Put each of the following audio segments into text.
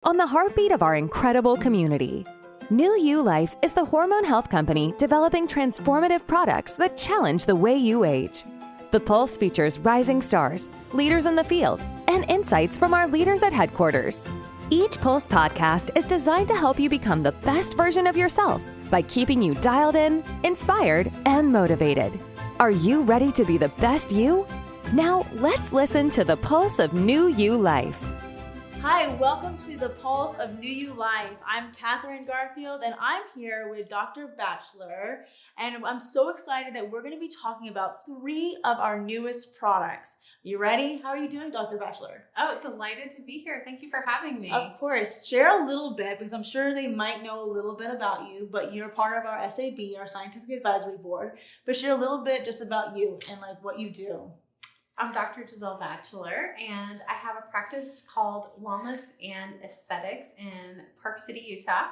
on the heartbeat of our incredible community. New You Life is the hormone health company developing transformative products that challenge the way you age. The Pulse features rising stars, leaders in the field, and insights from our leaders at headquarters. Each Pulse podcast is designed to help you become the best version of yourself by keeping you dialed in, inspired, and motivated. Are you ready to be the best you? Now, let's listen to the Pulse of New You Life. Hi, welcome to the Pulse of New You Life. I'm Katherine Garfield, and I'm here with Dr. Batcheller, and I'm so excited that we're going to be talking about 3 of our newest products. You ready? How are you doing, Dr. Batcheller? Oh, delighted to be here. Thank you for having me. Of course. Share a little bit, because I'm sure they might know a little bit about you, but you're part of our SAB, our Scientific Advisory Board. But share a little bit just about you and like what you do. I'm Dr. Giselle Batcheller, and I have a practice called Wellness and Aesthetics in Park City, Utah.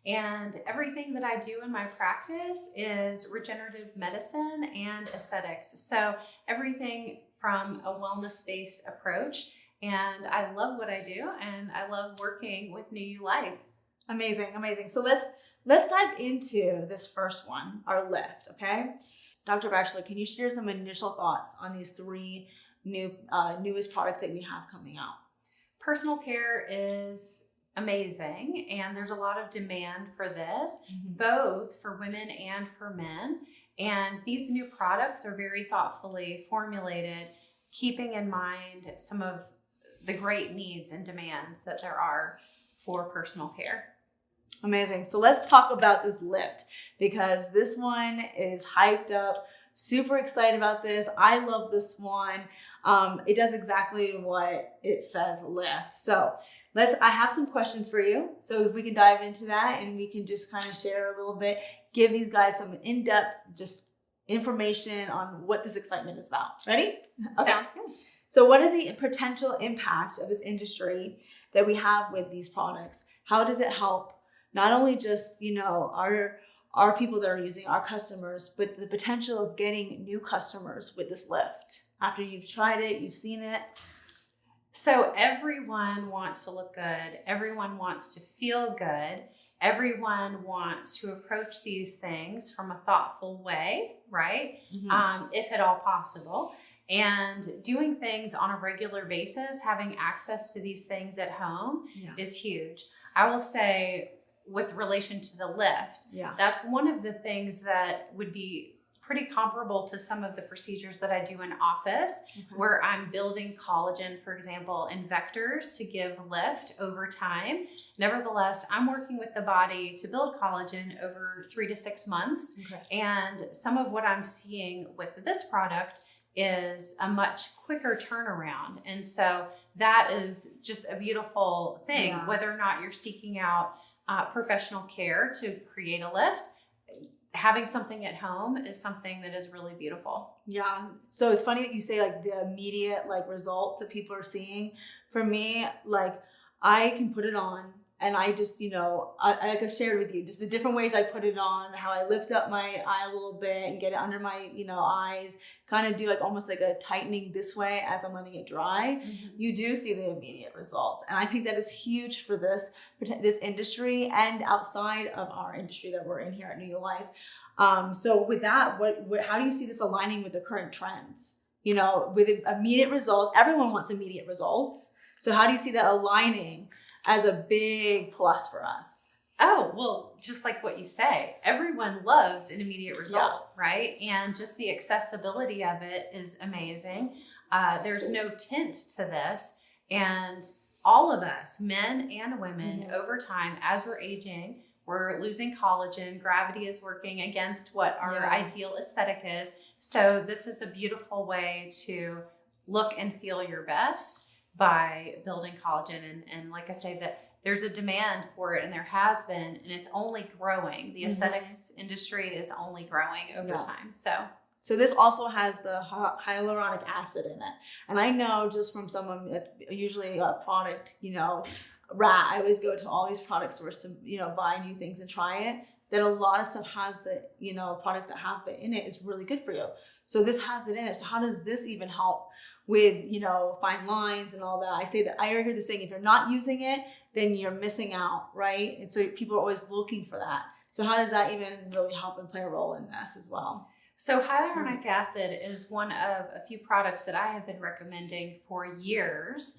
And everything that I do in my practice is regenerative medicine and aesthetics. So everything from a wellness-based approach. And I love what I do, and I love working with New You Life. Amazing, amazing. So let's dive into this first one, our lift, okay? Dr. Batcheller, can you share some initial thoughts on these 3 newest products that we have coming out? Personal care is amazing, and there's a lot of demand for this, both for women and for men. And these new products are very thoughtfully formulated, keeping in mind some of the great needs and demands that there are for personal care. Amazing. So let's talk about this lift, because this one is hyped up. Super excited about this. I love this one. It does exactly what it says, lift. So I have some questions for you. So if we can dive into that and we can just kind of share a little bit, give these guys some in-depth just information on what this excitement is about. Ready? Okay. Sounds good. So what are the potential impact of this industry that we have with these products? How does it help not only just, our people that are using, our customers, but the potential of getting new customers with this lift after you've tried it, you've seen it? So everyone wants to look good. Everyone wants to feel good. Everyone wants to approach these things from a thoughtful way, right? If at all possible. And doing things on a regular basis, having access to these things at home is huge. I will say, with relation to the lift, that's one of the things that would be pretty comparable to some of the procedures that I do in office, where I'm building collagen, for example, in vectors to give lift over time. Nevertheless, I'm working with the body to build collagen over 3 to 6 months. And some of what I'm seeing with this product is a much quicker turnaround. And so that is just a beautiful thing, whether or not you're seeking out professional care to create a lift. Having something at home is something that is really beautiful. Yeah. So it's funny that you say like the immediate results that people are seeing. For me, I can put it on and I just, I shared with you just the different ways I put it on, how I lift up my eye a little bit and get it under my, eyes, kind of do almost like a tightening this way as I'm letting it dry. You do see the immediate results. And I think that is huge for this industry and outside of our industry that we're in here at New You Life. So with that, how do you see this aligning with the current trends? With immediate results, everyone wants immediate results. So how do you see that aligning as a big plus for us? Oh, well, just like what you say, everyone loves an immediate result, right? And just the accessibility of it is amazing. There's no tint to this. And all of us, men and women, over time, as we're aging, we're losing collagen. Gravity is working against what our ideal aesthetic is. So this is a beautiful way to look and feel your best by building collagen. And like I say, that there's a demand for it, and there has been, and it's only growing. The aesthetics industry is only growing over time. So this also has the hyaluronic acid in it. And I know just from someone that's usually a product, rat, I always go to all these product stores to, buy new things and try it. that a lot of stuff has the, you know, products that have it in it is really good for you. So this has it in it. So how does this even help with, you know, fine lines and all that? I say that I hear this saying, if you're not using it, then you're missing out, right? And so people are always looking for that. So how does that even really help and play a role in this as well? So hyaluronic acid is one of a few products that I have been recommending for years.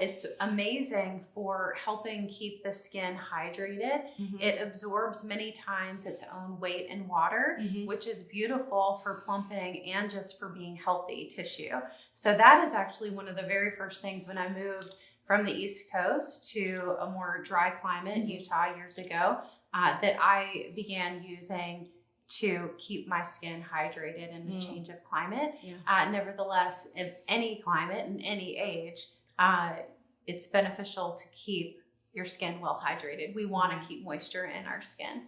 It's amazing for helping keep the skin hydrated. It absorbs many times its own weight in water, which is beautiful for plumping and just for being healthy tissue. So that is actually one of the very first things when I moved from the East Coast to a more dry climate in Utah years ago, that I began using to keep my skin hydrated in a change of climate. Nevertheless, in any climate and any age, it's beneficial to keep your skin well hydrated. We want to keep moisture in our skin.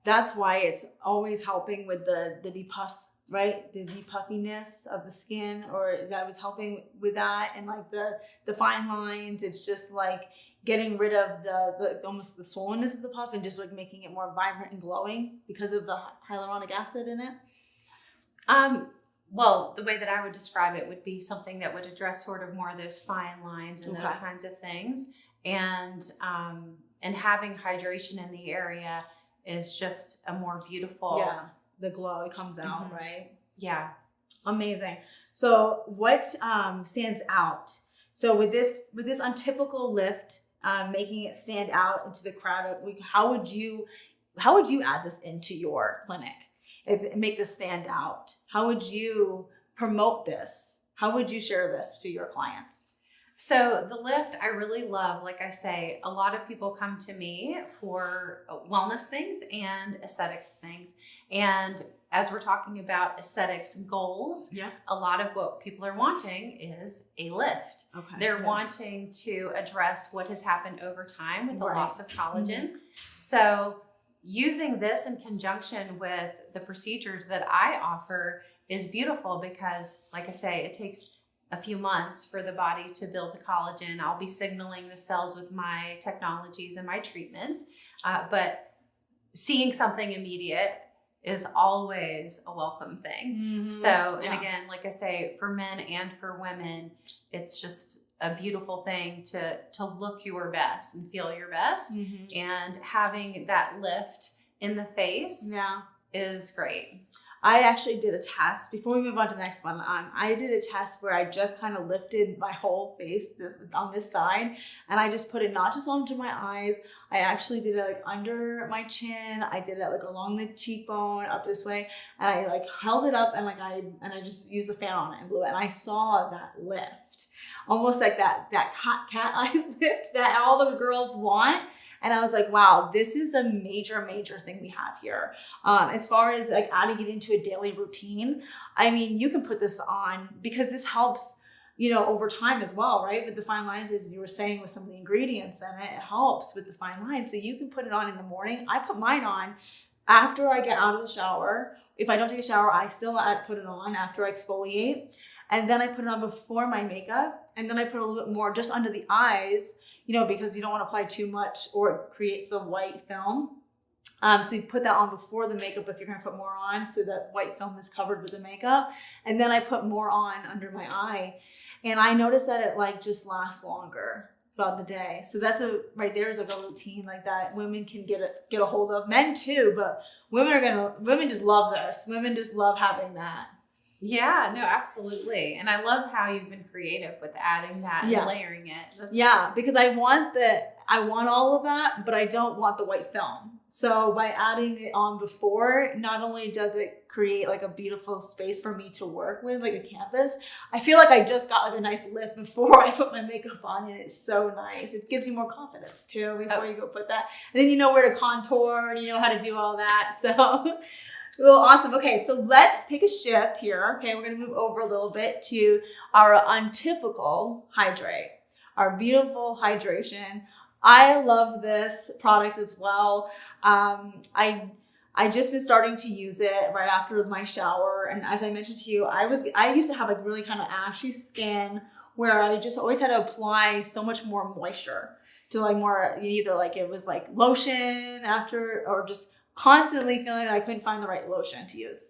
That's why it's always helping with the depuff, right? The depuffiness of the skin, or that was helping with that. And like the fine lines, it's just like getting rid of the almost the swollenness of the puff and just like making it more vibrant and glowing because of the hyaluronic acid in it. Well, the way that I would describe it would be something that would address sort of more of those fine lines and those kinds of things. And having hydration in the area is just a more beautiful. Yeah, the glow, it comes out, right? Yeah. Amazing. So what stands out? So with this Untypical Lift, making it stand out into the crowd, how would you add this into your clinic? Make this stand out? How would you promote this? How would you share this to your clients? So the lift, I really love. Like I say, a lot of people come to me for wellness things and aesthetics things. And as we're talking about aesthetics goals, a lot of what people are wanting is a lift. They're wanting to address what has happened over time with the loss of collagen. So using this in conjunction with the procedures that I offer is beautiful because, like I say, it takes a few months for the body to build the collagen. I'll be signaling the cells with my technologies and my treatments, but seeing something immediate is always a welcome thing. So, and again, like I say, for men and for women, it's just a beautiful thing to look your best and feel your best. And having that lift in the face is great. I actually did a test before we move on to the next one. I did a test where I just kind of lifted my whole face on this side, and I just put it not just onto my eyes. I actually did it like under my chin. I did it like along the cheekbone up this way, and I like held it up and I just used the fan on it and blew it, and I saw that lift, almost like that cat eye lift that all the girls want. And I was like, wow, this is a major, major thing we have here. As far as like adding it into a daily routine, I mean, you can put this on because this helps, you know, over time as well, right? With the fine lines, as you were saying, with some of the ingredients in it, it helps with the fine lines. So you can put it on in the morning. I put mine on after I get out of the shower. If I don't take a shower, I still put it on after I exfoliate. And then I put it on before my makeup. And then I put a little bit more just under the eyes, you know, because you don't want to apply too much or it creates a white film. So you put that on before the makeup if you're going to put more on, so that white film is covered with the makeup. And then I put more on under my eye. And I noticed that it like just lasts longer throughout the day. So that's right there is like a routine like that women can get a hold of. Men too, but women just love this. Women just love having that. Yeah, no, absolutely. And I love how you've been creative with adding that and layering it. Because I want all of that, but I don't want the white film. So by adding it on before, not only does it create like a beautiful space for me to work with, like a canvas, I feel like I just got like a nice lift before I put my makeup on, and it's so nice. It gives you more confidence too before you go put that. And then you know where to contour and you know how to do all that. So well, awesome. Okay, so let's take a shift here. Okay, we're going to move over a little bit to our Untypical Hydrate, our beautiful hydration. I love this product as well. I just been starting to use it right after my shower, and as I mentioned to you, I used to have like really kind of ashy skin where I just always had to apply so much more moisture to like more either like it was like lotion after or just constantly feeling like I couldn't find the right lotion to use.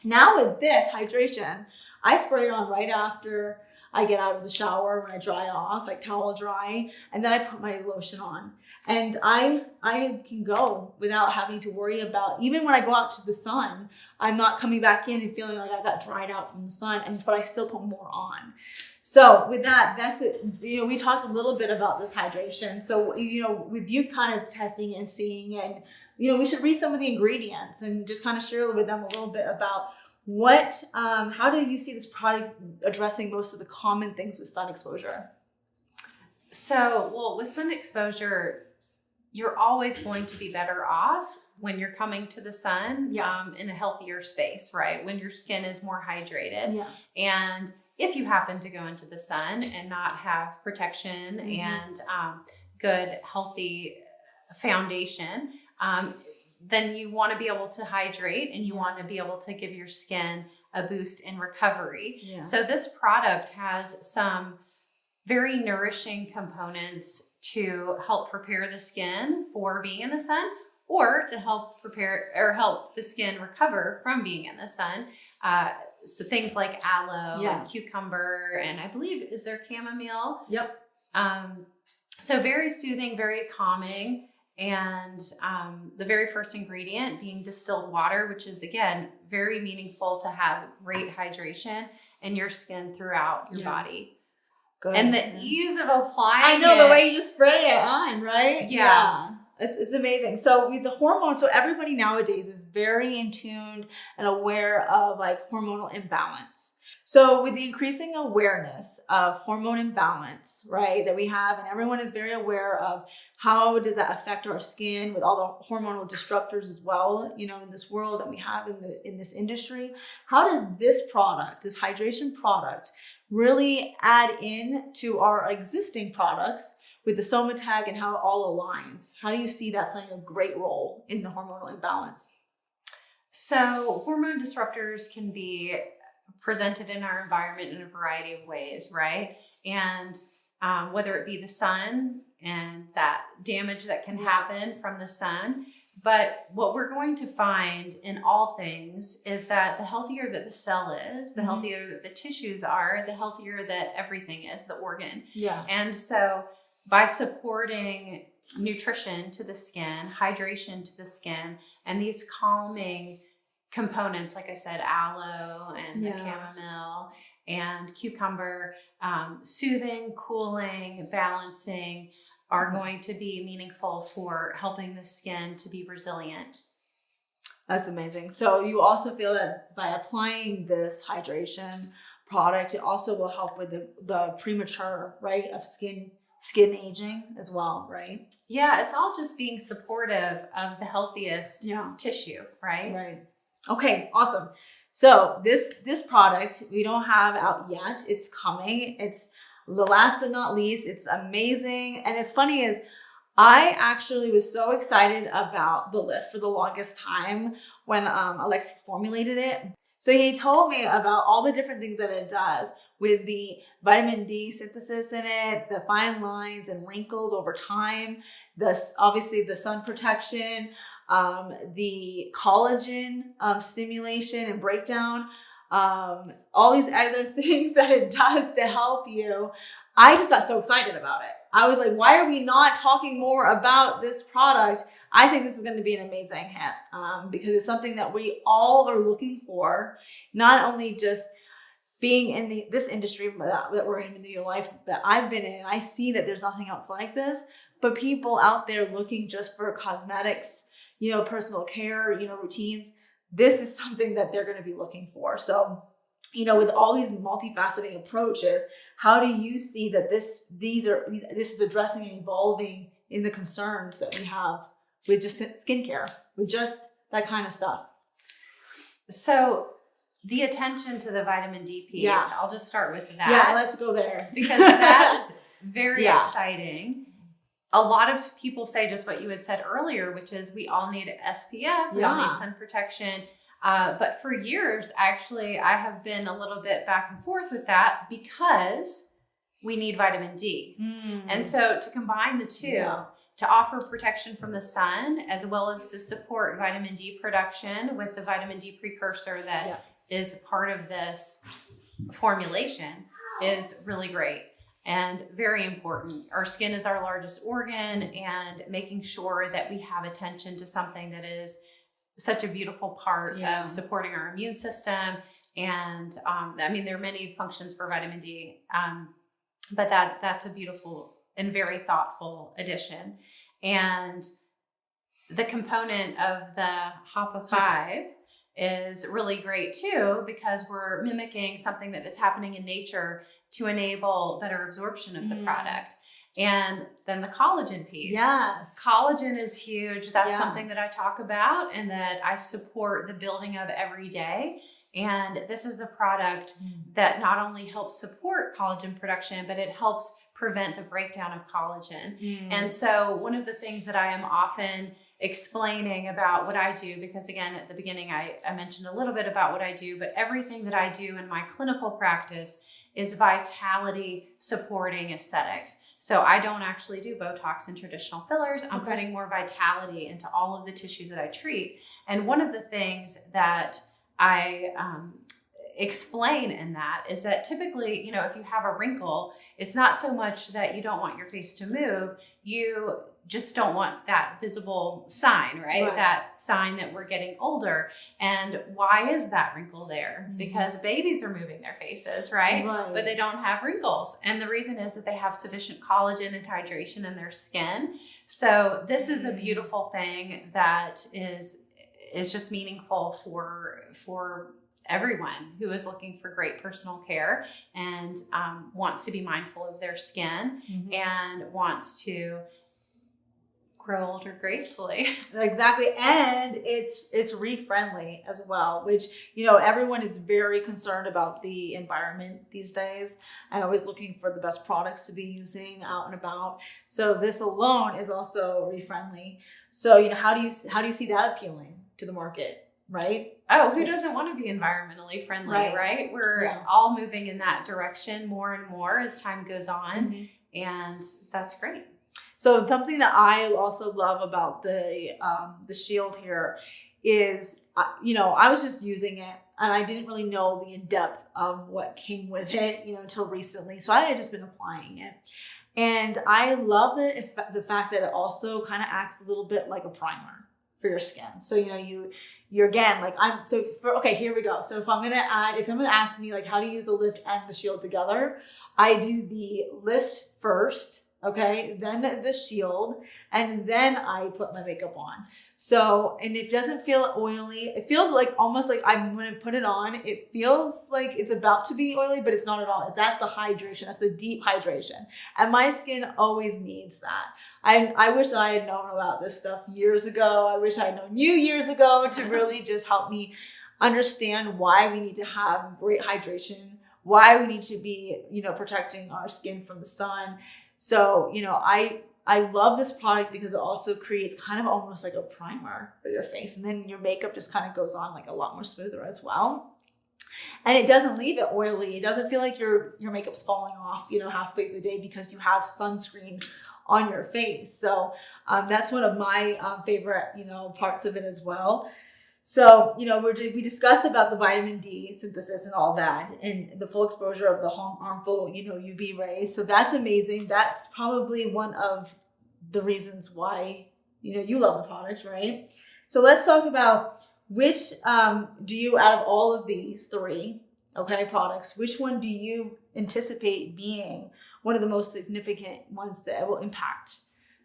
Now with this hydration, I spray it on right after I get out of the shower, when I dry off, like towel dry, and then I put my lotion on. And I can go without having to worry about, even when I go out to the sun, I'm not coming back in and feeling like I got dried out from the sun, but I still put more on. So with that, that's it. We talked a little bit about this hydration. So, with you kind of testing and seeing, and, we should read some of the ingredients and just kind of share with them a little bit about how do you see this product addressing most of the common things with sun exposure? So, well, with sun exposure, you're always going to be better off when you're coming to the sun in a healthier space, right? When your skin is more hydrated. Yeah. And if you happen to go into the sun and not have protection and good, healthy foundation, then you want to be able to hydrate and you want to be able to give your skin a boost in recovery. Yeah. So this product has some very nourishing components to help prepare the skin for being in the sun, or to help prepare or help the skin recover from being in the sun. So things like aloe and cucumber, and I believe, is there chamomile? Yep. So very soothing, very calming. And the very first ingredient being distilled water, which is, again, very meaningful to have great hydration in your skin throughout your body. Good. And the ease of applying the way you just spray it on, right? Yeah. It's amazing. So with the hormones, so everybody nowadays is very in tuned and aware of like hormonal imbalance. So with the increasing awareness of hormone imbalance, right, that we have, and everyone is very aware of how does that affect our skin with all the hormonal disruptors as well, in this world that we have in this industry, how does this product, this hydration product, really add in to our existing products with the SomaTech and how it all aligns? How do you see that playing a great role in the hormonal imbalance? So hormone disruptors can be presented in our environment in a variety of ways, right? And whether it be the sun and that damage that can happen from the sun. But what we're going to find in all things is that the healthier that the cell is, the healthier that the tissues are, the healthier that everything is, the organ. Yeah. And so by supporting nutrition to the skin, hydration to the skin, and these calming components, like I said, aloe and the chamomile and cucumber, soothing, cooling, balancing, are going to be meaningful for helping the skin to be resilient. That's amazing. So you also feel that by applying this hydration product, it also will help with the premature, right, of skin aging as well, right? Yeah, it's all just being supportive of the healthiest tissue, right? Right. Okay, awesome. So this product we don't have out yet. It's coming. It's the last but not least. It's amazing. And it's funny is I actually was so excited about the Lift for the longest time when Alexi formulated it. So he told me about all the different things that it does with the vitamin D synthesis in it, the fine lines and wrinkles over time, obviously the sun protection, the collagen stimulation and breakdown, all these other things that it does to help you. I just got so excited about it. I was like, why are we not talking more about this product? I think this is going to be an amazing hit because it's something that we all are looking for, not only just being in this industry that we're in the life that I've been in. I see that there's nothing else like this, but people out there looking just for cosmetics, personal care, routines. This is something that they're going to be looking for. So, with all these multifaceted approaches, how do you see that this is addressing and evolving in the concerns that we have with just skincare, with just that kind of stuff? So the attention to the vitamin D piece, I'll just start with that. Yeah, let's go there. Because that is very exciting. A lot of people say just what you had said earlier, which is we all need SPF, we all need sun protection. But for years, actually, I have been a little bit back and forth with that because we need vitamin D. And so to combine the two, to offer protection from the sun, as well as to support vitamin D production with the vitamin D precursor that is part of this formulation, is really great and very important. Our skin is our largest organ, and making sure that we have attention to something that is such a beautiful part of supporting our immune system. And I mean, there are many functions for vitamin D, but that's a beautiful and very thoughtful addition. And the component of the Hapa 5 is really great too, because we're mimicking something that is happening in nature to enable better absorption of the product. And then the collagen piece. Yes. Collagen is huge. That's something that I talk about and that I support the building of every day. And this is a product that not only helps support collagen production, but it helps prevent the breakdown of collagen. And so one of the things that I am often explaining about what I do, because again, at the beginning, I mentioned a little bit about what I do, but everything that I do in my clinical practice is vitality supporting aesthetics. So I don't actually do Botox and traditional fillers. I'm putting more vitality into all of the tissues that I treat. And one of the things that I explain in that is that typically, if you have a wrinkle, it's not so much that you don't want your face to move, you just don't want that visible sign, right? That sign that we're getting older. And why is that wrinkle there? Because babies are moving their faces, right? But they don't have wrinkles. And the reason is that they have sufficient collagen and hydration in their skin. So this is a beautiful thing that is just meaningful for everyone who is looking for great personal care and wants to be mindful of their skin and wants to grow older gracefully. Exactly. And it's reef-friendly as well, which, everyone is very concerned about the environment these days and always looking for the best products to be using out and about. So this alone is also reef-friendly. So, how do you see that appealing to the market, right? Oh, who doesn't want to be environmentally friendly, right? We're all moving in that direction more and more as time goes on. And that's great. So something that I also love about the shield here is, I was just using it and I didn't really know the in-depth of what came with it, until recently. So I had just been applying it. And I love the fact that it also kind of acts a little bit like a primer for your skin. So, you're again, here we go. So if I'm going to ask me how to use the lift and the shield together, I do the lift first. Okay, then the shield, and then I put my makeup on. So, and it doesn't feel oily. It feels almost like I'm going to put it on. It feels like it's about to be oily, but it's not at all. That's the hydration. That's the deep hydration. And my skin always needs that. I wish that I had known about this stuff years ago. I wish I had known you years ago to really just help me understand why we need to have great hydration, why we need to be, protecting our skin from the sun. So, I love this product because it also creates kind of almost like a primer for your face. And then your makeup just kind of goes on a lot more smoother as well. And it doesn't leave it oily. It doesn't feel like your makeup's falling off, halfway through the day because you have sunscreen on your face. So that's one of my favorite, parts of it as well. So, we discussed about the vitamin D synthesis and all that and the full exposure of the harmful, UV rays. So that's amazing. That's probably one of the reasons why, you love the product, right? So let's talk about which do you, out of all of these three, products, which one do you anticipate being one of the most significant ones that will impact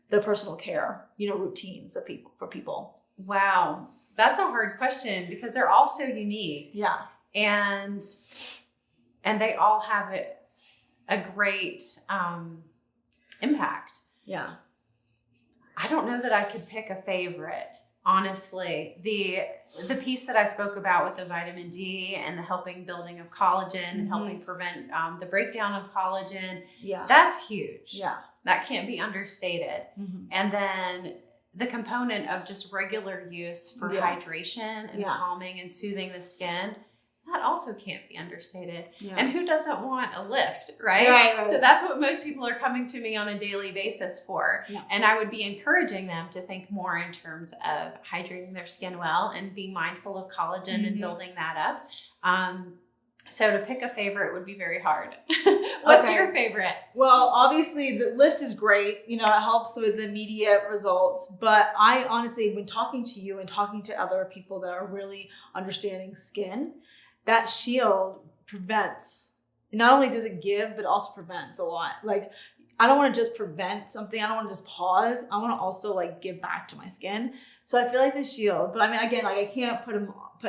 the personal care, routines of people? Wow. That's a hard question because they're all so unique. Yeah. And they all have a great impact. Yeah. I don't know that I could pick a favorite, honestly. The piece that I spoke about with the vitamin D and the helping building of collagen and helping prevent the breakdown of collagen, that's huge. Yeah. That can't be understated. And then the component of just regular use for hydration and calming and soothing the skin, that also can't be understated. Yeah. And who doesn't want a lift, right? Right. So that's what most people are coming to me on a daily basis for. Yeah. And I would be encouraging them to think more in terms of hydrating their skin well and being mindful of collagen and building that up. So to pick a favorite would be very hard. What's your favorite? Well, obviously the lift is great. You know, it helps with the immediate results. But I honestly, when talking to you and talking to other people that are really understanding skin, that shield prevents. Not only does it give, but also prevents a lot. Like, I don't want to just prevent something. I don't want to just pause. I want to also like give back to my skin. So I feel like the shield, but I mean, again, like I can't put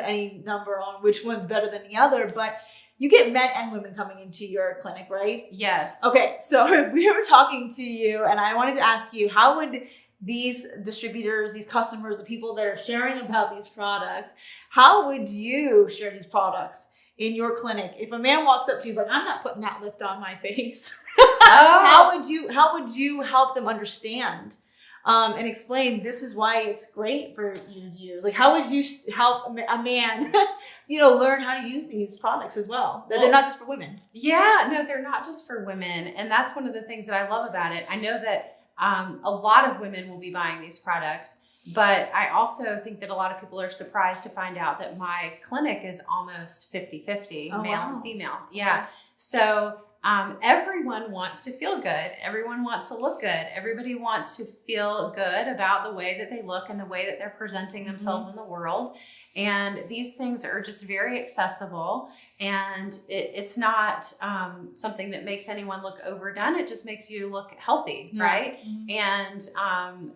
any number on which one's better than the other, but you get men and women coming into your clinic, right? Yes. Okay. So if we were talking to you and I wanted to ask you, how would these distributors, these customers, the people that are sharing about these products, how would you share these products in your clinic? If a man walks up to you like, I'm not putting that lift on my face. How would you help them understand and explain this is why it's great for you to use? Like, how would you help a man, learn how to use these products as well? That they're not just for women. Yeah, no, they're not just for women. And that's one of the things that I love about it. I know that a lot of women will be buying these products, but I also think that a lot of people are surprised to find out that my clinic is almost 50-50 male and female. Yeah. So everyone wants to feel good. Everyone wants to look good. Everybody wants to feel good about the way that they look and the way that they're presenting themselves in the world. And these things are just very accessible, and it's not something that makes anyone look overdone. It just makes you look healthy, right? And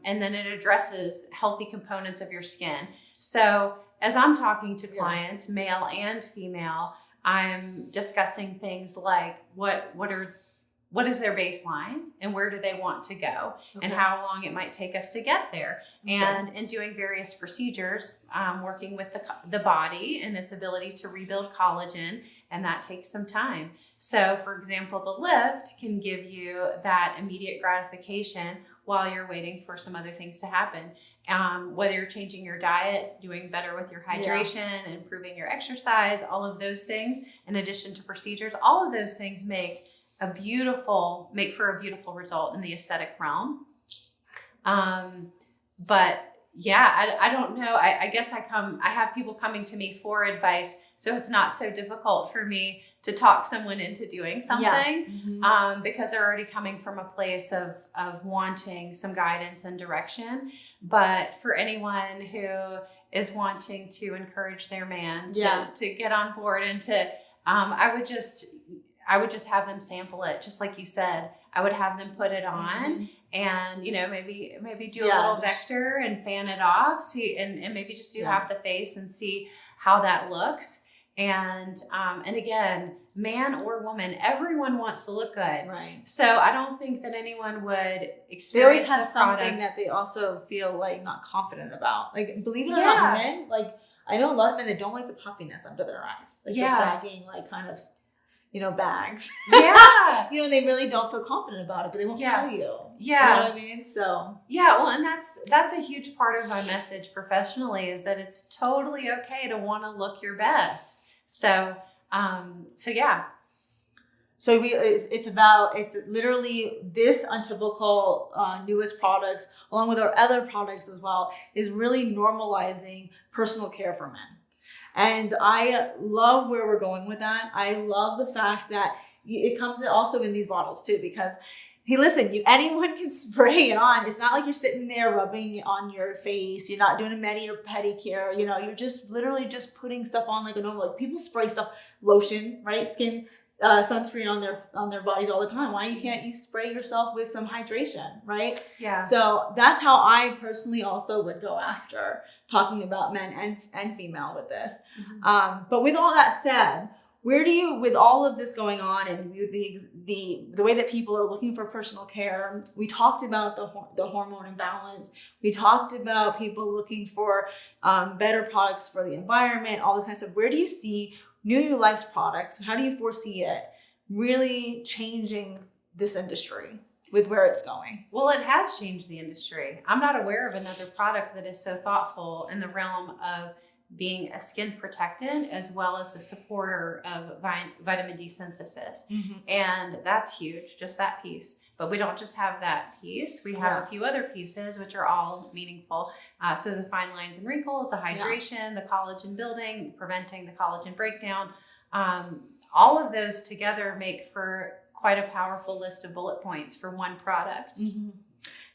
then it addresses healthy components of your skin. So as I'm talking to clients, male and female, I'm discussing things like what is their baseline and where do they want to go and how long it might take us to get there. And in doing various procedures, working with the body and its ability to rebuild collagen, and that takes some time. So for example, the lift can give you that immediate gratification while you're waiting for some other things to happen. Whether you're changing your diet, doing better with your hydration, improving your exercise, all of those things, in addition to procedures, all of those things make for a beautiful result in the aesthetic realm. But yeah, I don't know. I guess I have people coming to me for advice, so it's not so difficult for me to talk someone into doing something because they're already coming from a place of wanting some guidance and direction. But for anyone who is wanting to encourage their man to get on board and to, I would just have them sample it, just like you said. I would have them put it on and, maybe do a little vector and fan it off, see, and maybe just do half the face and see how that looks. And again, man or woman, everyone wants to look good. Right. So I don't think that anyone would experience they always have the something product that they also feel like not confident about. Like, believe it or not, men, like, I know a lot of men that don't like the puffiness under their eyes. Like, they're sagging, like, kind of, bags. Yeah. And they really don't feel confident about it, but they won't tell you. Yeah. You know what I mean? So. Yeah. Well, and that's a huge part of my message professionally, is that it's totally okay to want to look your best. So yeah. So it's literally this Untypical newest products, along with our other products as well, is really normalizing personal care for men. And I love where we're going with that. I love the fact that it comes also in these bottles too, because hey, listen, anyone can spray it on. It's not like you're sitting there rubbing it on your face. You're not doing a mani or pedicure. You're just literally just putting stuff on like a normal, like people spray stuff, lotion, right? Skin, sunscreen on their bodies all the time. Why can't you spray yourself with some hydration, right? Yeah. So that's how I personally also would go after talking about men and female with this. But with all that said, where do you, with all of this going on and the way that people are looking for personal care, we talked about the hormone imbalance. We talked about people looking for better products for the environment, all this kind of stuff. Where do you see New Life's products? How do you foresee it really changing this industry with where it's going? Well, it has changed the industry. I'm not aware of another product that is so thoughtful in the realm of being a skin protectant as well as a supporter of vitamin D synthesis. And that's huge, just that piece. But we don't just have that piece. We have a few other pieces, which are all meaningful. So the fine lines and wrinkles, the hydration, the collagen building, preventing the collagen breakdown. All of those together make for quite a powerful list of bullet points for one product. Do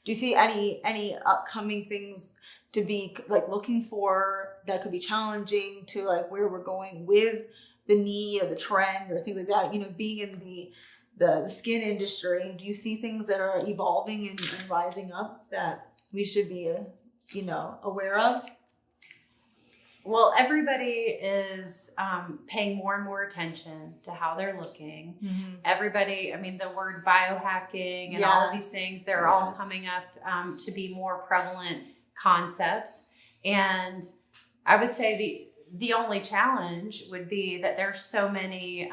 you see any upcoming things to be like looking for that could be challenging to like where we're going with the need or the trend or things like that? You know, being in the skin industry, do you see things that are evolving and rising up that we should be, you know, aware of? Well, everybody is paying more and more attention to how they're looking. Everybody, I mean, the word biohacking and all of these things, they're all coming up to be more prevalent concepts. And I would say the only challenge would be that there's so many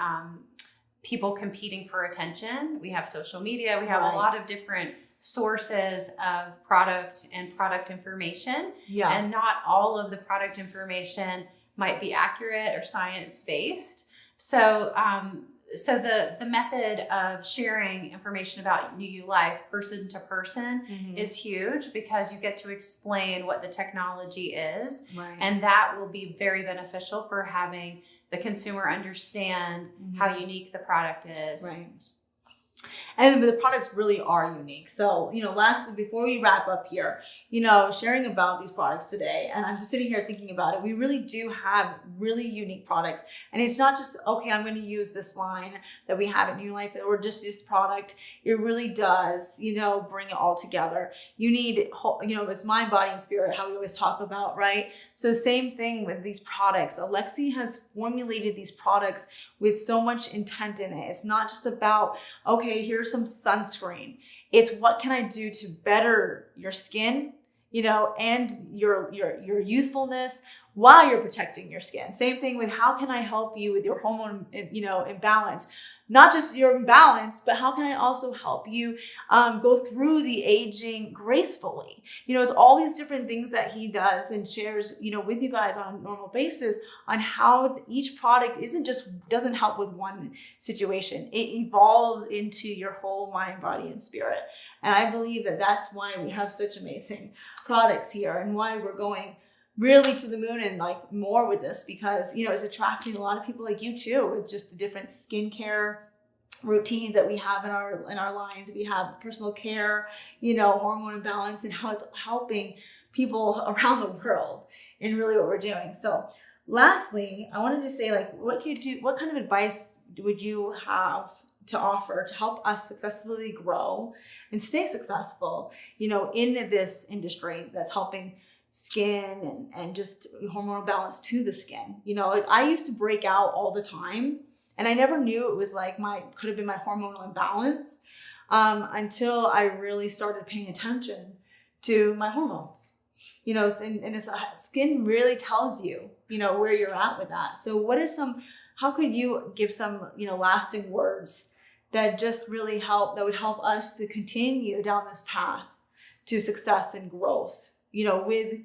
people competing for attention. We have social media, we have a lot of different sources of product and product information. And not all of the product information might be accurate or science-based. So the method of sharing information about New You Life person to person is huge, because you get to explain what the technology is. And that will be very beneficial for having the consumer understand how unique the product is. And the products really are unique. So, you know, lastly, before we wrap up here, you know, sharing about these products today, and I'm just sitting here thinking about it, we really do have really unique products. And it's not just, okay, I'm going to use this line that we have at New Life or just this product. It really does, you know, bring it all together. You need, you know, it's mind, body, and spirit, how we always talk about, right? So same thing with these products. Alexi has formulated these products with so much intent in it. It's not just about, okay, here's some sunscreen. It's what can I do to better your skin, you know, and your youthfulness while you're protecting your skin. Same thing with how can I help you with your hormone, you know, imbalance. Not just your imbalance, but how can I also help you go through the aging gracefully? You know, it's all these different things that he does and shares, you know, with you guys on a normal basis on how each product doesn't help with one situation. It evolves into your whole mind, body, and spirit. And I believe that that's why we have such amazing products here and why we're going really to the moon and like more with this, because, you know, it's attracting a lot of people like you too, with just the different skincare routines that we have in our lines. We have personal care, you know, hormone imbalance, and how it's helping people around the world in really what we're doing. So lastly, I wanted to say, like, what kind of advice would you have to offer to help us successfully grow and stay successful, you know, in this industry that's helping skin and just hormonal balance to the skin? You know, like I used to break out all the time, and I never knew it was like could have been my hormonal imbalance until I really started paying attention to my hormones. You know, and it's skin really tells you, you know, where you're at with that. So how could you give some, you know, lasting words that just really that would help us to continue down this path to success and growth, you know, with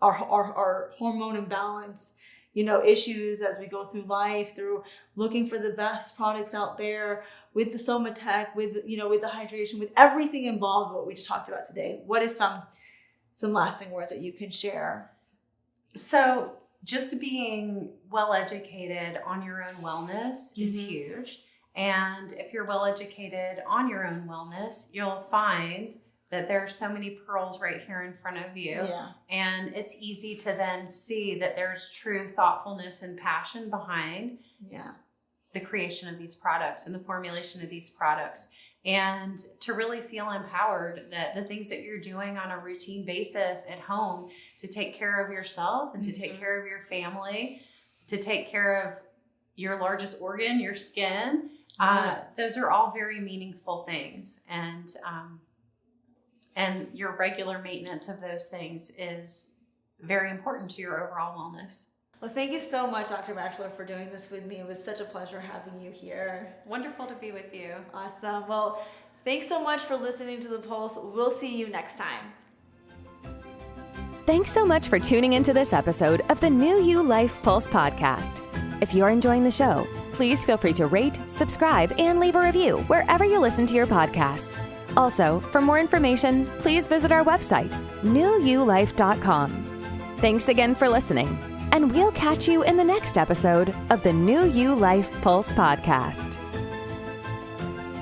our hormone imbalance, you know, issues as we go through life, through looking for the best products out there, with the SomaTech, with, you know, with the hydration, with everything involved, what we just talked about today. What is some lasting words that you can share? So just being well educated on your own wellness is huge. And if you're well educated on your own wellness, you'll find that there are so many pearls right here in front of you. And it's easy to then see that there's true thoughtfulness and passion behind the creation of these products and the formulation of these products. And to really feel empowered that the things that you're doing on a routine basis at home to take care of yourself and to take care of your family, to take care of your largest organ, your skin, those are all very meaningful things. And your regular maintenance of those things is very important to your overall wellness. Well, thank you so much, Dr. Batcheller, for doing this with me. It was such a pleasure having you here. Wonderful to be with you. Awesome. Well, thanks so much for listening to The Pulse. We'll see you next time. Thanks so much for tuning into this episode of the New You Life Pulse podcast. If you're enjoying the show, please feel free to rate, subscribe, and leave a review wherever you listen to your podcasts. Also, for more information, please visit our website, newyoulife.com. Thanks again for listening, and we'll catch you in the next episode of the New You Life Pulse podcast.